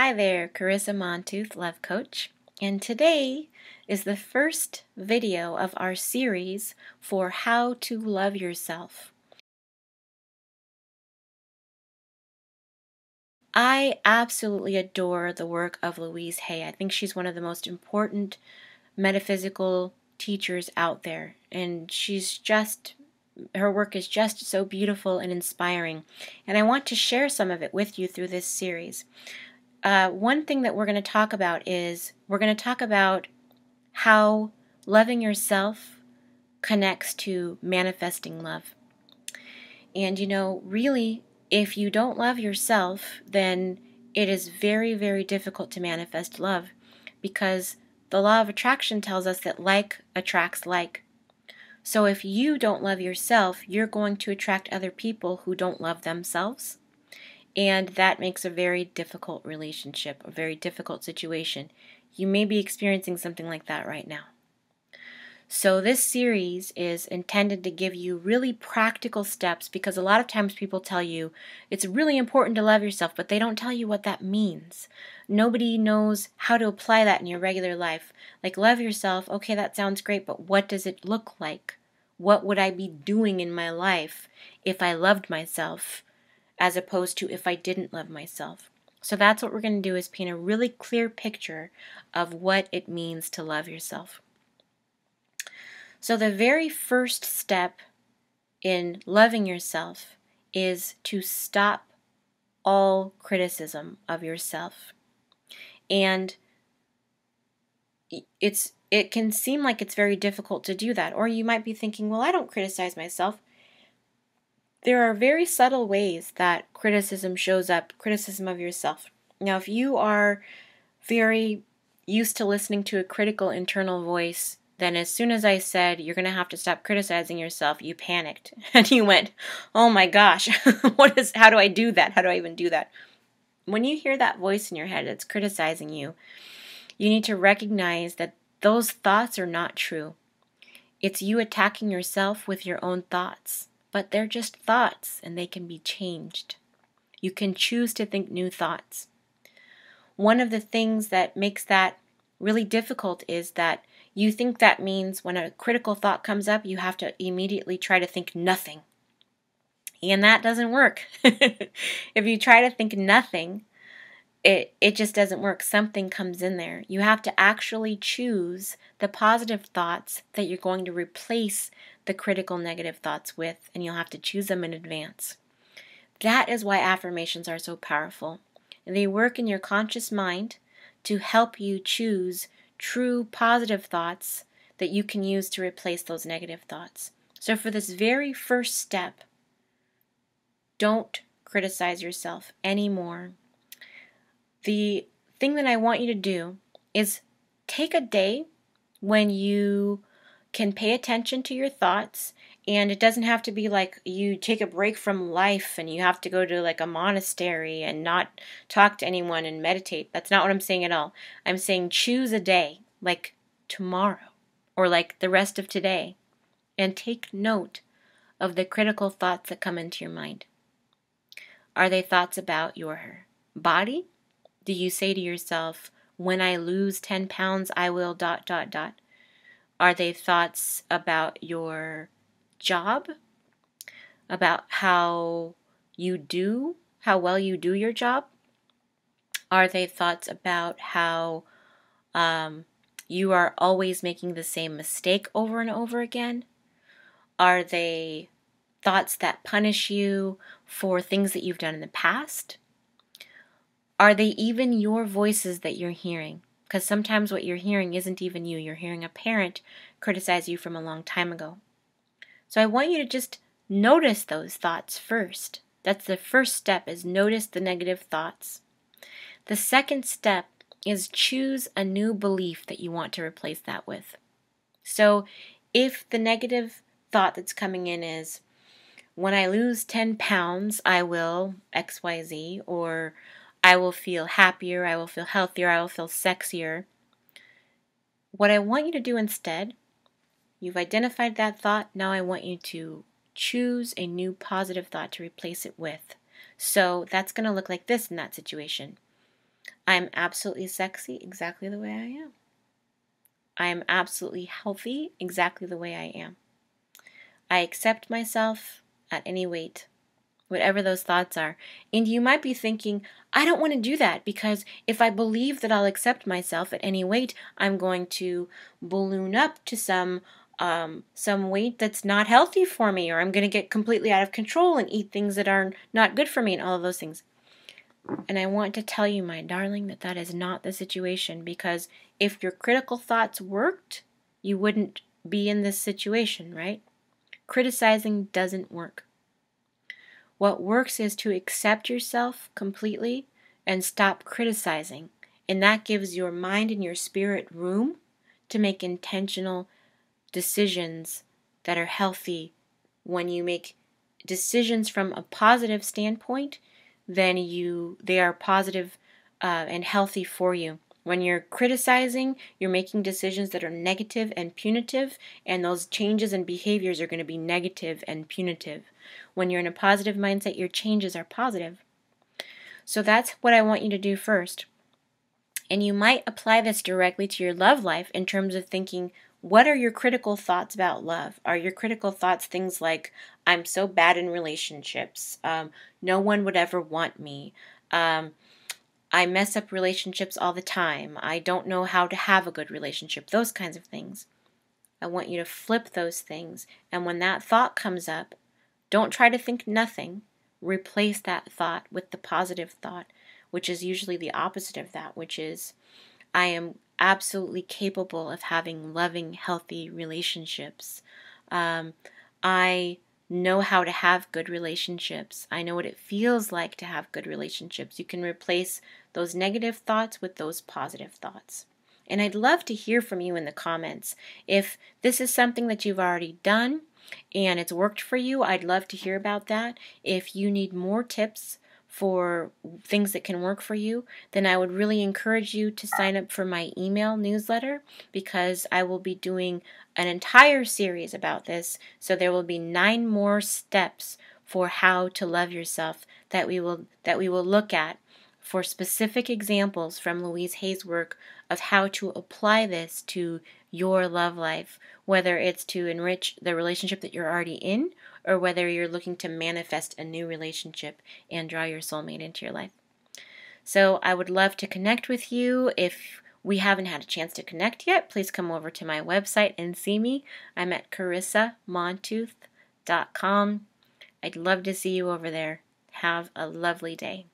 Hi there, Carisa Montooth, Love Coach, and today is the first video of our series for how to love yourself. I absolutely adore the work of Louise Hay. I think she's one of the most important metaphysical teachers out there, and her work is just so beautiful and inspiring, and I want to share some of it with you through this series. One thing that we're going to talk about is how loving yourself connects to manifesting love. And really, if you don't love yourself, then it is very, very difficult to manifest love, because the law of attraction tells us that like attracts like. So if you don't love yourself, you're going to attract other people who don't love themselves. And that makes a very difficult relationship, a very difficult situation. You may be experiencing something like that right now. So this series is intended to give you really practical steps, because a lot of times people tell you it's really important to love yourself, but they don't tell you what that means. Nobody knows how to apply that in your regular life. Like, love yourself, okay, that sounds great, but what does it look like? What would I be doing in my life if I loved myself, as opposed to if I didn't love myself? So that's what we're going to do, is paint a really clear picture of what it means to love yourself. So the very first step in loving yourself is to stop all criticism of yourself. And it can seem like it's very difficult to do that. Or you might be thinking, well, I don't criticize myself. There are very subtle ways that criticism shows up, criticism of yourself. Now, if you are very used to listening to a critical internal voice, then as soon as I said, you're going to have to stop criticizing yourself, you panicked. And you went, oh my gosh, how do I do that? How do I even do that? When you hear that voice in your head that's criticizing you, you need to recognize that those thoughts are not true. It's you attacking yourself with your own thoughts. But they're just thoughts, and they can be changed. You can choose to think new thoughts. One of the things that makes that really difficult is that you think that means when a critical thought comes up, you have to immediately try to think nothing. And that doesn't work. If you try to think nothing, it just doesn't work. Something comes in there. You have to actually choose the positive thoughts that you're going to replace the critical negative thoughts with, and you'll have to choose them in advance. That is why affirmations are so powerful. They work in your conscious mind to help you choose true positive thoughts that you can use to replace those negative thoughts. So for this very first step, don't criticize yourself anymore. The thing that I want you to do is take a day when you can pay attention to your thoughts, and it doesn't have to be like you take a break from life and you have to go to like a monastery and not talk to anyone and meditate. That's not what I'm saying at all. I'm saying choose a day, like tomorrow or like the rest of today, and take note of the critical thoughts that come into your mind. Are they thoughts about your body? Do you say to yourself, when I lose 10 pounds, I will ... Are they thoughts about your job? About how well you do your job? Are they thoughts about how you are always making the same mistake over and over again? Are they thoughts that punish you for things that you've done in the past? Are they even your voices that you're hearing? Because sometimes what you're hearing isn't even you. You're hearing a parent criticize you from a long time ago. So I want you to just notice those thoughts first. That's the first step, is notice the negative thoughts. The second step is choose a new belief that you want to replace that with. So if the negative thought that's coming in is, when I lose 10 pounds, I will XYZ, or I will feel happier, I will feel healthier, I will feel sexier. What I want you to do instead, you've identified that thought, now I want you to choose a new positive thought to replace it with. So that's going to look like this in that situation. I'm absolutely sexy exactly the way I am. I am absolutely healthy exactly the way I am. I accept myself at any weight, whatever those thoughts are. And you might be thinking, I don't want to do that because if I believe that I'll accept myself at any weight, I'm going to balloon up to some weight that's not healthy for me, or I'm going to get completely out of control and eat things that are not good for me and all of those things. And I want to tell you, my darling, that that is not the situation, because if your critical thoughts worked, you wouldn't be in this situation, right? Criticizing doesn't work. What works is to accept yourself completely and stop criticizing. And that gives your mind and your spirit room to make intentional decisions that are healthy. When you make decisions from a positive standpoint, then they are positive and healthy for you. When you're criticizing, you're making decisions that are negative and punitive, and those changes and behaviors are going to be negative and punitive. When you're in a positive mindset, your changes are positive. So that's what I want you to do first. And you might apply this directly to your love life in terms of thinking, what are your critical thoughts about love? Are your critical thoughts things like, I'm so bad in relationships, no one would ever want me, I mess up relationships all the time, I don't know how to have a good relationship, those kinds of things. I want you to flip those things, and when that thought comes up, don't try to think nothing. Replace that thought with the positive thought, which is usually the opposite of that, which is, I am absolutely capable of having loving, healthy relationships. I know how to have good relationships. I know what it feels like to have good relationships. You can replace those negative thoughts with those positive thoughts. And I'd love to hear from you in the comments. If this is something that you've already done and it's worked for you, I'd love to hear about that. If you need more tips for things that can work for you, then I would really encourage you to sign up for my email newsletter, because I will be doing an entire series about this. So there will be 9 more steps for how to love yourself that we will look at, for specific examples from Louise Hay's work of how to apply this to your love life, whether it's to enrich the relationship that you're already in, or whether you're looking to manifest a new relationship and draw your soulmate into your life. So I would love to connect with you. If we haven't had a chance to connect yet, please come over to my website and see me. I'm at carisamontooth.com. I'd love to see you over there. Have a lovely day.